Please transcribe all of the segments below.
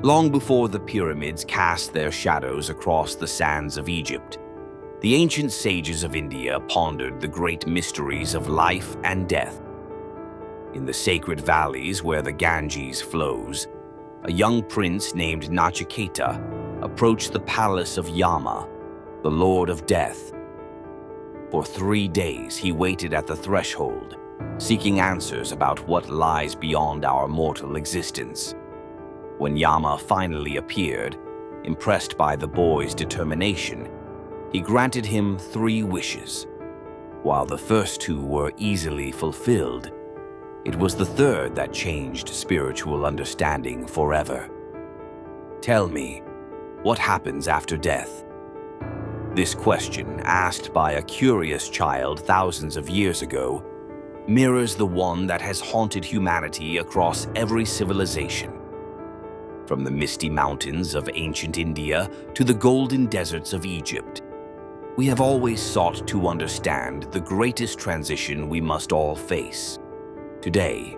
Long before the pyramids cast their shadows across the sands of Egypt, the ancient sages of India pondered the great mysteries of life and death. In the sacred valleys where the Ganges flows, a young prince named Nachiketa approached the palace of Yama, the Lord of Death. For 3 days he waited at the threshold, seeking answers about what lies beyond our mortal existence. When Yama finally appeared, impressed by the boy's determination, he granted him 3 wishes. While the first 2 were easily fulfilled, it was the third that changed spiritual understanding forever. Tell me, what happens after death? This question, asked by a curious child thousands of years ago, mirrors the one that has haunted humanity across every civilization. From the misty mountains of ancient India to the golden deserts of Egypt, we have always sought to understand the greatest transition we must all face. Today,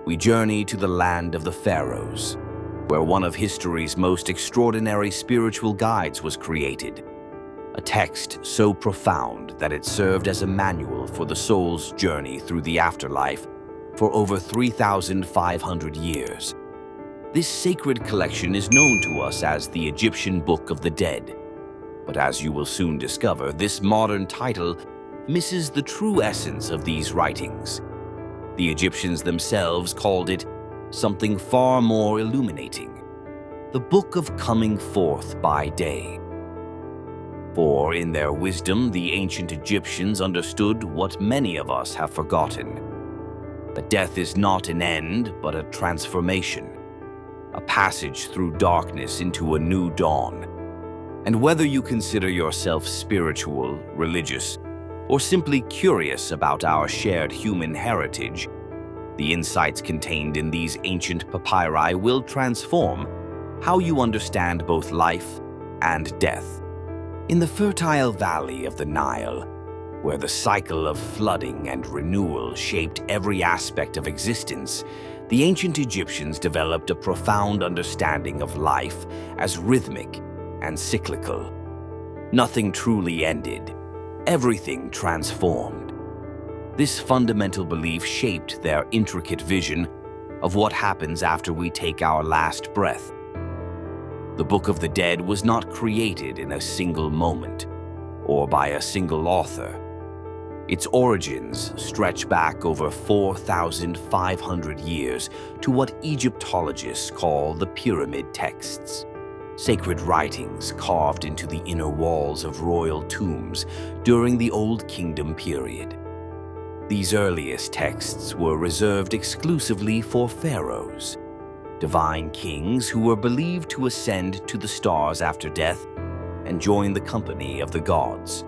we journey to the land of the Pharaohs, where one of history's most extraordinary spiritual guides was created. A text so profound that it served as a manual for the soul's journey through the afterlife for over 3,500 years. This sacred collection is known to us as the Egyptian Book of the Dead. But as you will soon discover, this modern title misses the true essence of these writings. The Egyptians themselves called it something far more illuminating: the Book of Coming Forth by Day. For in their wisdom, the ancient Egyptians understood what many of us have forgotten: that death is not an end, but a transformation, a passage through darkness into a new dawn. And whether you consider yourself spiritual, religious, or simply curious about our shared human heritage, the insights contained in these ancient papyri will transform how you understand both life and death. In the fertile valley of the Nile, where the cycle of flooding and renewal shaped every aspect of existence, the ancient Egyptians developed a profound understanding of life as rhythmic and cyclical. Nothing truly ended. Everything transformed. This fundamental belief shaped their intricate vision of what happens after we take our last breath. The Book of the Dead was not created in a single moment or by a single author. Its origins stretch back over 4,500 years to what Egyptologists call the Pyramid Texts, sacred writings carved into the inner walls of royal tombs during the Old Kingdom period. These earliest texts were reserved exclusively for pharaohs, divine kings who were believed to ascend to the stars after death and join the company of the gods.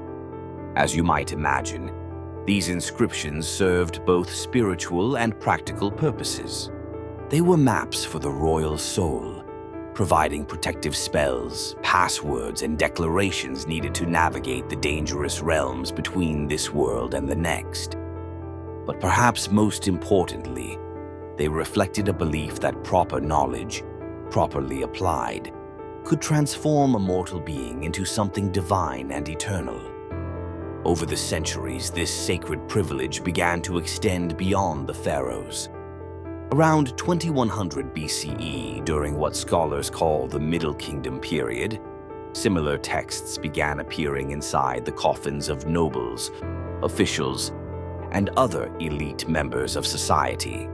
As you might imagine, these inscriptions served both spiritual and practical purposes. They were maps for the royal soul, providing protective spells, passwords, and declarations needed to navigate the dangerous realms between this world and the next. But perhaps most importantly, they reflected a belief that proper knowledge, properly applied, could transform a mortal being into something divine and eternal. Over the centuries, this sacred privilege began to extend beyond the pharaohs. Around 2100 BCE, during what scholars call the Middle Kingdom period, similar texts began appearing inside the coffins of nobles, officials, and other elite members of society.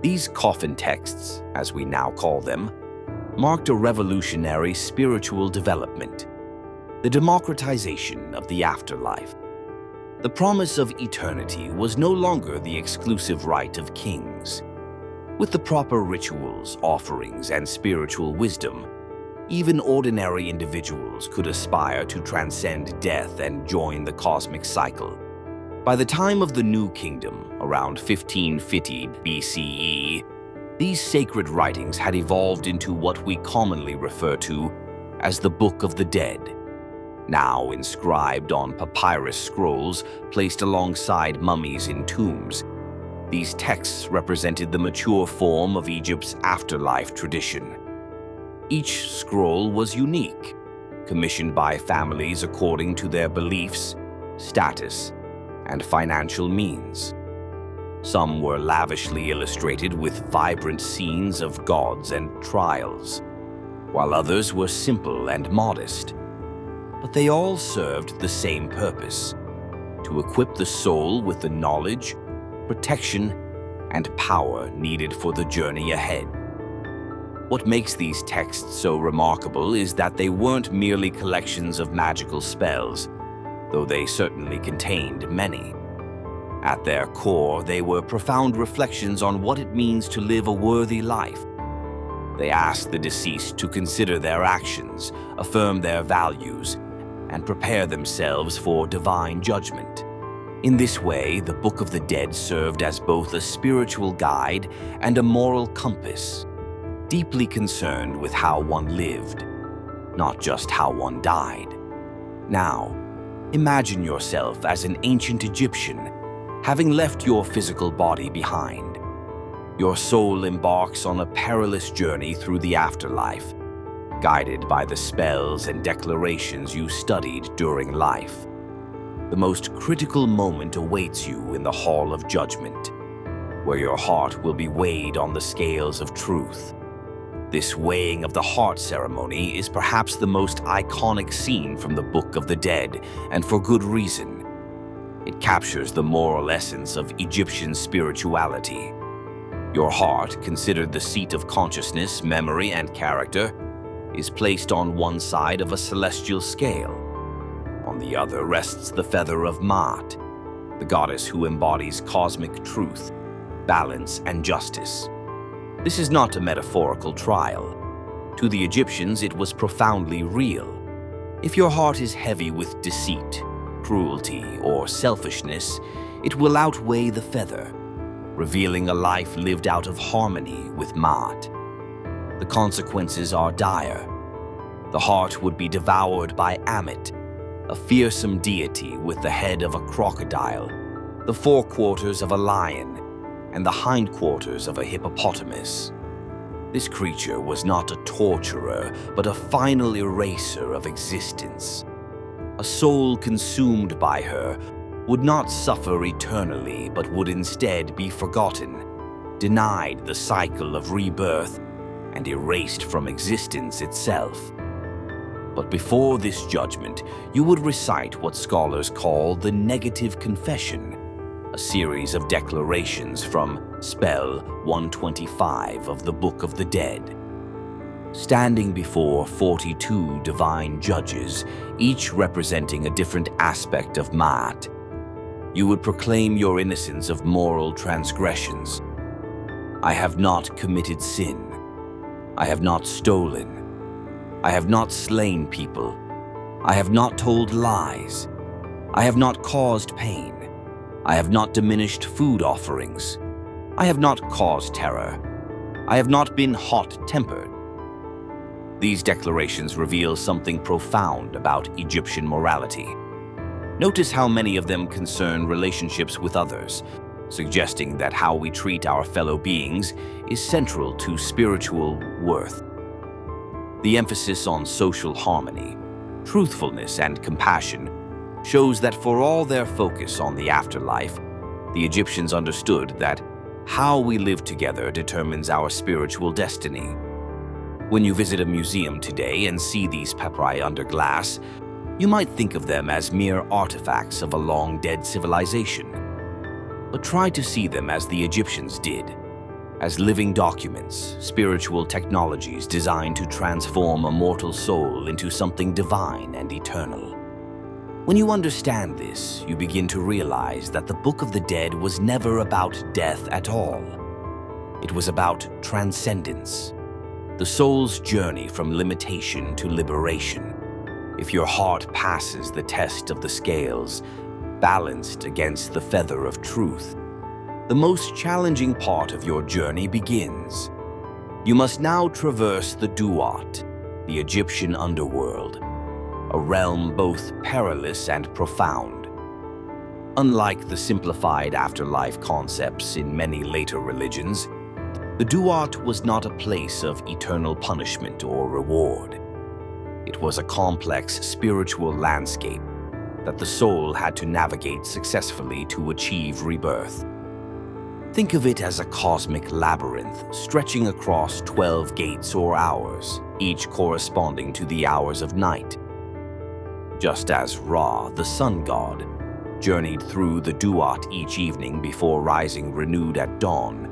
These coffin texts, as we now call them, marked a revolutionary spiritual development: the democratization of the afterlife. The promise of eternity was no longer the exclusive right of kings. With the proper rituals, offerings, and spiritual wisdom, even ordinary individuals could aspire to transcend death and join the cosmic cycle. By the time of the New Kingdom, around 1550 BCE, these sacred writings had evolved into what we commonly refer to as the Book of the Dead. Now inscribed on papyrus scrolls placed alongside mummies in tombs, these texts represented the mature form of Egypt's afterlife tradition. Each scroll was unique, commissioned by families according to their beliefs, status, and financial means. Some were lavishly illustrated with vibrant scenes of gods and trials, while others were simple and modest. But they all served the same purpose: to equip the soul with the knowledge, protection, and power needed for the journey ahead. What makes these texts so remarkable is that they weren't merely collections of magical spells, though they certainly contained many. At their core, they were profound reflections on what it means to live a worthy life. They asked the deceased to consider their actions, affirm their values, and prepare themselves for divine judgment. In this way, the Book of the Dead served as both a spiritual guide and a moral compass, deeply concerned with how one lived, not just how one died. Now, imagine yourself as an ancient Egyptian, having left your physical body behind. Your soul embarks on a perilous journey through the afterlife, guided by the spells and declarations you studied during life. The most critical moment awaits you in the Hall of Judgment, where your heart will be weighed on the scales of truth. This weighing of the heart ceremony is perhaps the most iconic scene from the Book of the Dead, and for good reason. It captures the moral essence of Egyptian spirituality. Your heart, considered the seat of consciousness, memory, and character, is placed on one side of a celestial scale. On the other rests the feather of Maat, the goddess who embodies cosmic truth, balance, and justice. This is not a metaphorical trial. To the Egyptians, it was profoundly real. If your heart is heavy with deceit, cruelty, or selfishness, it will outweigh the feather, revealing a life lived out of harmony with Maat. The consequences are dire. The heart would be devoured by Ammit, a fearsome deity with the head of a crocodile, the forequarters of a lion, and the hindquarters of a hippopotamus. This creature was not a torturer, but a final eraser of existence. A soul consumed by her would not suffer eternally, but would instead be forgotten, denied the cycle of rebirth, and erased from existence itself. But before this judgment, you would recite what scholars call the negative confession, a series of declarations from Spell 125 of the Book of the Dead. Standing before 42 divine judges, each representing a different aspect of Maat, you would proclaim your innocence of moral transgressions. I have not committed sin. I have not stolen. I have not slain people. I have not told lies. I have not caused pain. I have not diminished food offerings. I have not caused terror. I have not been hot-tempered. These declarations reveal something profound about Egyptian morality. Notice how many of them concern relationships with others, suggesting that how we treat our fellow beings is central to spiritual worth. The emphasis on social harmony, truthfulness, and compassion shows that for all their focus on the afterlife, the Egyptians understood that how we live together determines our spiritual destiny. When you visit a museum today and see these papyri under glass, you might think of them as mere artifacts of a long-dead civilization. But try to see them as the Egyptians did, as living documents, spiritual technologies designed to transform a mortal soul into something divine and eternal. When you understand this, you begin to realize that the Book of the Dead was never about death at all. It was about transcendence, the soul's journey from limitation to liberation. If your heart passes the test of the scales, balanced against the feather of truth, the most challenging part of your journey begins. You must now traverse the Duat, the Egyptian underworld, a realm both perilous and profound. Unlike the simplified afterlife concepts in many later religions, The Duat was not a place of eternal punishment or reward. It was a complex spiritual landscape that the soul had to navigate successfully to achieve rebirth. Think of it as a cosmic labyrinth stretching across 12 gates or hours, each corresponding to the hours of night. Just as Ra, the sun god, journeyed through the Duat each evening before rising renewed at dawn,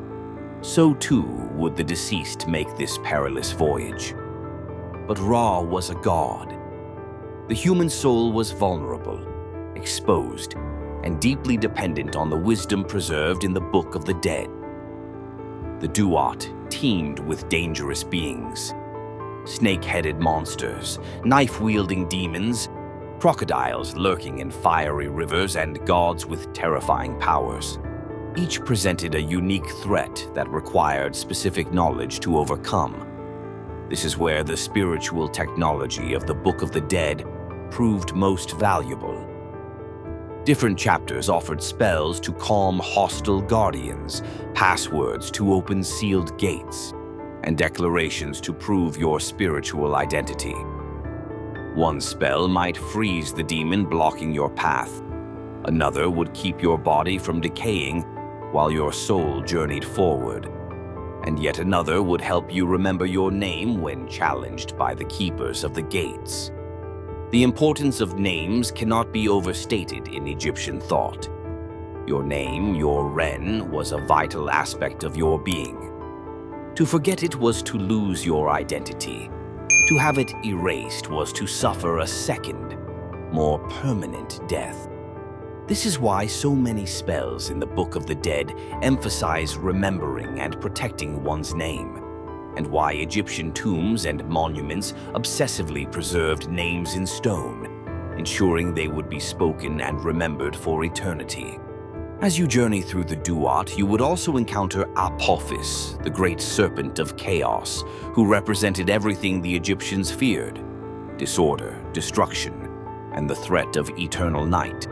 so too would the deceased make this perilous voyage. But Ra was a god. The human soul was vulnerable, exposed, and deeply dependent on the wisdom preserved in the Book of the Dead. The Duat teemed with dangerous beings: snake-headed monsters, knife-wielding demons, crocodiles lurking in fiery rivers, and gods with terrifying powers. Each presented a unique threat that required specific knowledge to overcome. This is where the spiritual technology of the Book of the Dead proved most valuable. Different chapters offered spells to calm hostile guardians, passwords to open sealed gates, and declarations to prove your spiritual identity. One spell might freeze the demon blocking your path. Another would keep your body from decaying while your soul journeyed forward. And yet another would help you remember your name when challenged by the keepers of the gates. The importance of names cannot be overstated in Egyptian thought. Your name, your Ren, was a vital aspect of your being. To forget it was to lose your identity. To have it erased was to suffer a second, more permanent death. This is why so many spells in the Book of the Dead emphasize remembering and protecting one's name, and why Egyptian tombs and monuments obsessively preserved names in stone, ensuring they would be spoken and remembered for eternity. As you journey through the Duat, you would also encounter Apophis, the great serpent of chaos, who represented everything the Egyptians feared: disorder, destruction, and the threat of eternal night.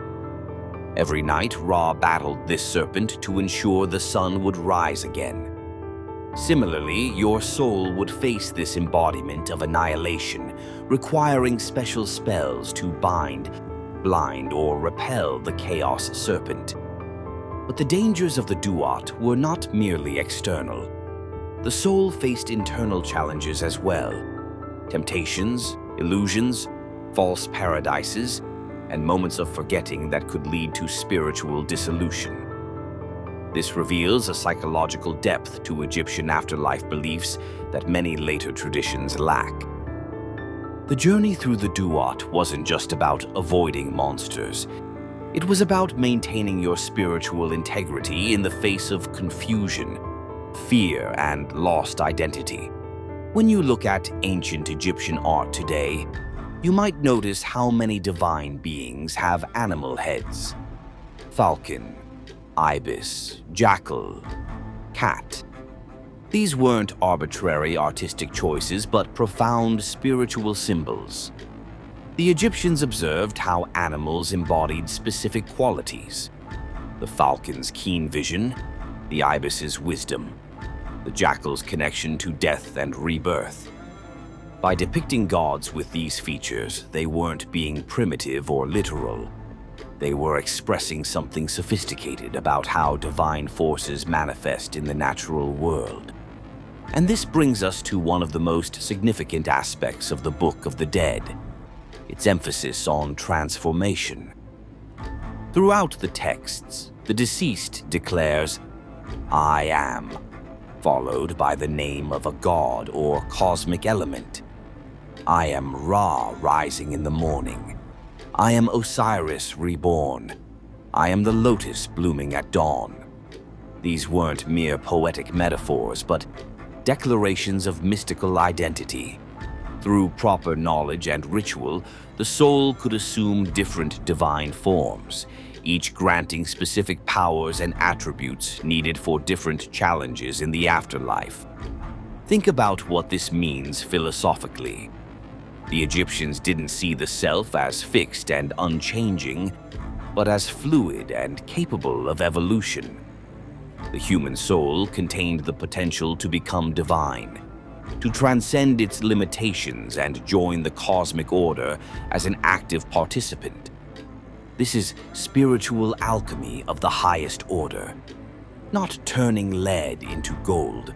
Every night, Ra battled this serpent to ensure the sun would rise again. Similarly, your soul would face this embodiment of annihilation, requiring special spells to bind, blind, or repel the chaos serpent. But the dangers of the Duat were not merely external. The soul faced internal challenges as well: temptations, illusions, false paradises, and moments of forgetting that could lead to spiritual dissolution. This reveals a psychological depth to Egyptian afterlife beliefs that many later traditions lack. The journey through the Duat wasn't just about avoiding monsters. It was about maintaining your spiritual integrity in the face of confusion, fear, and lost identity. When you look at ancient Egyptian art today, you might notice how many divine beings have animal heads: falcon, ibis, jackal, cat. These weren't arbitrary artistic choices, but profound spiritual symbols. The Egyptians observed how animals embodied specific qualities: the falcon's keen vision, the ibis's wisdom, the jackal's connection to death and rebirth. By depicting gods with these features, they weren't being primitive or literal. They were expressing something sophisticated about how divine forces manifest in the natural world. And this brings us to one of the most significant aspects of the Book of the Dead: its emphasis on transformation. Throughout the texts, the deceased declares, "I am," followed by the name of a god or cosmic element. I am Ra rising in the morning. I am Osiris reborn. I am the lotus blooming at dawn. These weren't mere poetic metaphors, but declarations of mystical identity. Through proper knowledge and ritual, the soul could assume different divine forms, each granting specific powers and attributes needed for different challenges in the afterlife. Think about what this means philosophically. The Egyptians didn't see the self as fixed and unchanging, but as fluid and capable of evolution. The human soul contained the potential to become divine, to transcend its limitations and join the cosmic order as an active participant. This is spiritual alchemy of the highest order, not turning lead into gold,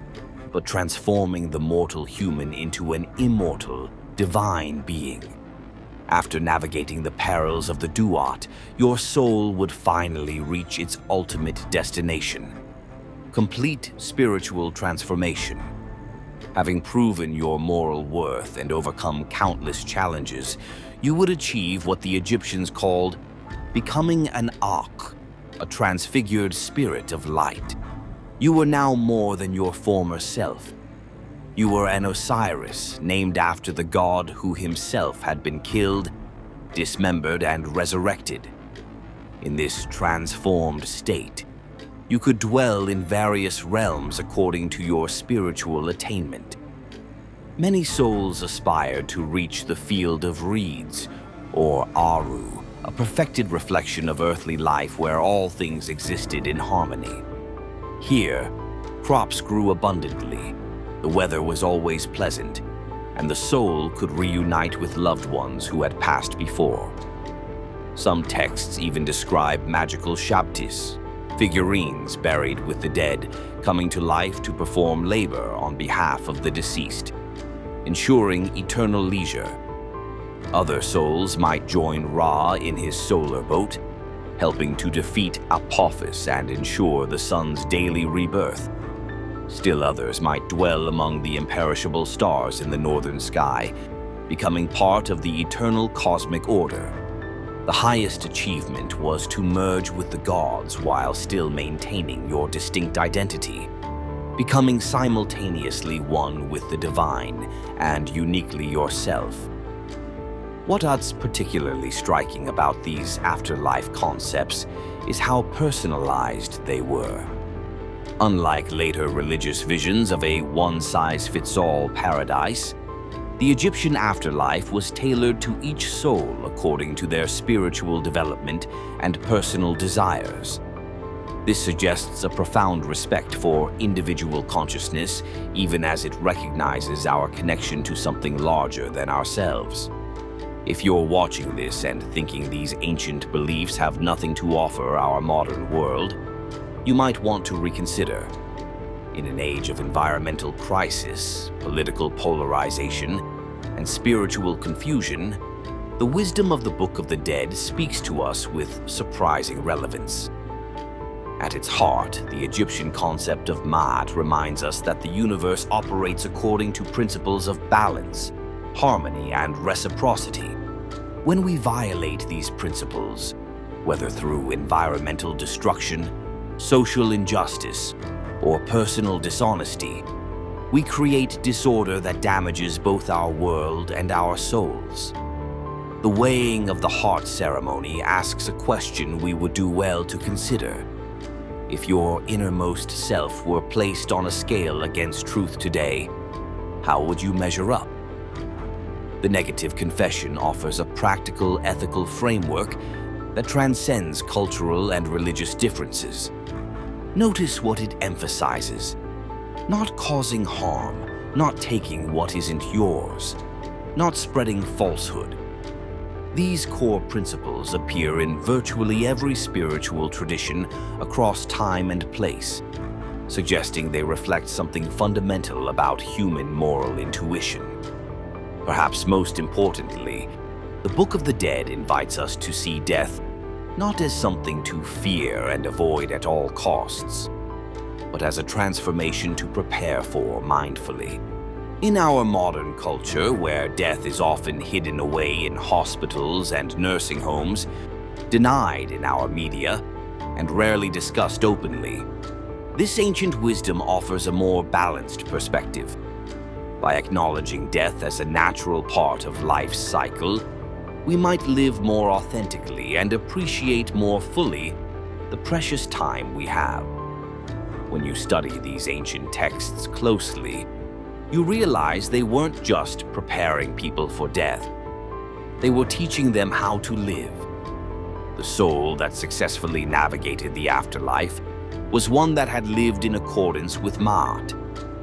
but transforming the mortal human into an immortal, divine being. After navigating the perils of the Duat, your soul would finally reach its ultimate destination: complete spiritual transformation. Having proven your moral worth and overcome countless challenges, you would achieve what the Egyptians called becoming an Akh, a transfigured spirit of light. You were now more than your former self. You were an Osiris, named after the god who himself had been killed, dismembered, and resurrected. In this transformed state, you could dwell in various realms according to your spiritual attainment. Many souls aspired to reach the field of reeds, or Aru, a perfected reflection of earthly life where all things existed in harmony. Here, crops grew abundantly, the weather was always pleasant, and the soul could reunite with loved ones who had passed before. Some texts even describe magical shabtis, figurines buried with the dead, coming to life to perform labor on behalf of the deceased, ensuring eternal leisure. Other souls might join Ra in his solar boat, helping to defeat Apophis and ensure the sun's daily rebirth. Still others might dwell among the imperishable stars in the northern sky, becoming part of the eternal cosmic order. The highest achievement was to merge with the gods while still maintaining your distinct identity, becoming simultaneously one with the divine and uniquely yourself. What's particularly striking about these afterlife concepts is how personalized they were. Unlike later religious visions of a one-size-fits-all paradise, the Egyptian afterlife was tailored to each soul according to their spiritual development and personal desires. This suggests a profound respect for individual consciousness, even as it recognizes our connection to something larger than ourselves. If you're watching this and thinking these ancient beliefs have nothing to offer our modern world, you might want to reconsider. In an age of environmental crisis, political polarization, and spiritual confusion, the wisdom of the Book of the Dead speaks to us with surprising relevance. At its heart, the Egyptian concept of Ma'at reminds us that the universe operates according to principles of balance, harmony, and reciprocity. When we violate these principles, whether through environmental destruction, social injustice, or personal dishonesty, we create disorder that damages both our world and our souls. The weighing of the heart ceremony asks a question we would do well to consider. If your innermost self were placed on a scale against truth today, how would you measure up? The negative confession offers a practical ethical framework that transcends cultural and religious differences. Notice what it emphasizes: not causing harm, not taking what isn't yours, not spreading falsehood. These core principles appear in virtually every spiritual tradition across time and place, suggesting they reflect something fundamental about human moral intuition. Perhaps most importantly, the Book of the Dead invites us to see death not as something to fear and avoid at all costs, but as a transformation to prepare for mindfully. In our modern culture, where death is often hidden away in hospitals and nursing homes, denied in our media, and rarely discussed openly, this ancient wisdom offers a more balanced perspective. By acknowledging death as a natural part of life's cycle, we might live more authentically and appreciate more fully the precious time we have. When you study these ancient texts closely, you realize they weren't just preparing people for death. They were teaching them how to live. The soul that successfully navigated the afterlife was one that had lived in accordance with Ma'at,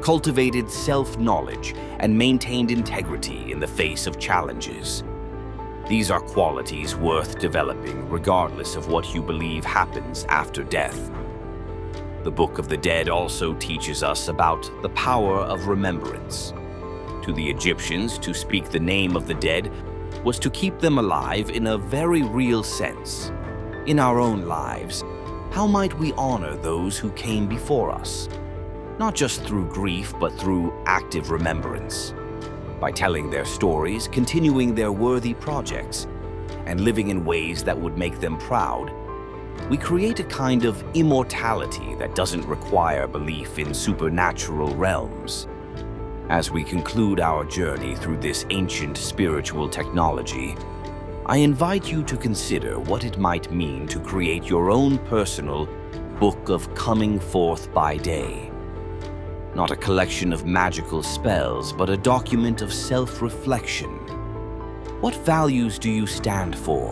cultivated self-knowledge, and maintained integrity in the face of challenges. These are qualities worth developing regardless of what you believe happens after death. The Book of the Dead also teaches us about the power of remembrance. To the Egyptians, to speak the name of the dead was to keep them alive in a very real sense. In our own lives, how might we honor those who came before us? Not just through grief, but through active remembrance. By telling their stories, continuing their worthy projects, and living in ways that would make them proud, we create a kind of immortality that doesn't require belief in supernatural realms. As we conclude our journey through this ancient spiritual technology, I invite you to consider what it might mean to create your own personal Book of Coming Forth by Day. Not a collection of magical spells, but a document of self-reflection. What values do you stand for?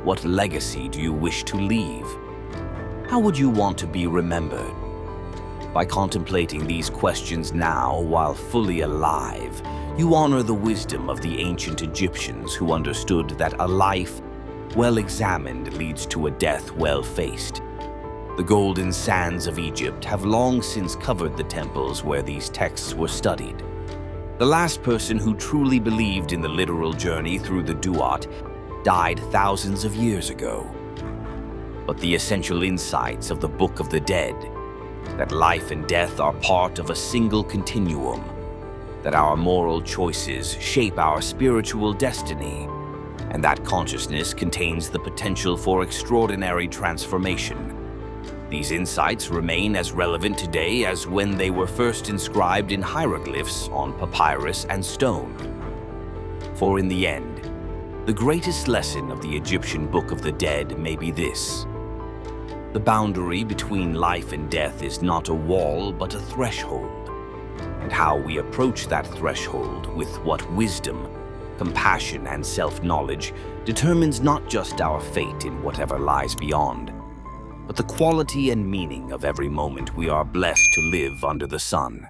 What legacy do you wish to leave? How would you want to be remembered? By contemplating these questions now while fully alive, you honor the wisdom of the ancient Egyptians who understood that a life well examined leads to a death well faced. The golden sands of Egypt have long since covered the temples where these texts were studied. The last person who truly believed in the literal journey through the Duat died thousands of years ago. But the essential insights of the Book of the Dead, that life and death are part of a single continuum, that our moral choices shape our spiritual destiny, and that consciousness contains the potential for extraordinary transformation. These insights remain as relevant today as when they were first inscribed in hieroglyphs on papyrus and stone. For in the end, the greatest lesson of the Egyptian Book of the Dead may be this: the boundary between life and death is not a wall, but a threshold. And how we approach that threshold with what wisdom, compassion, and self-knowledge determines not just our fate in whatever lies beyond, but the quality and meaning of every moment we are blessed to live under the sun.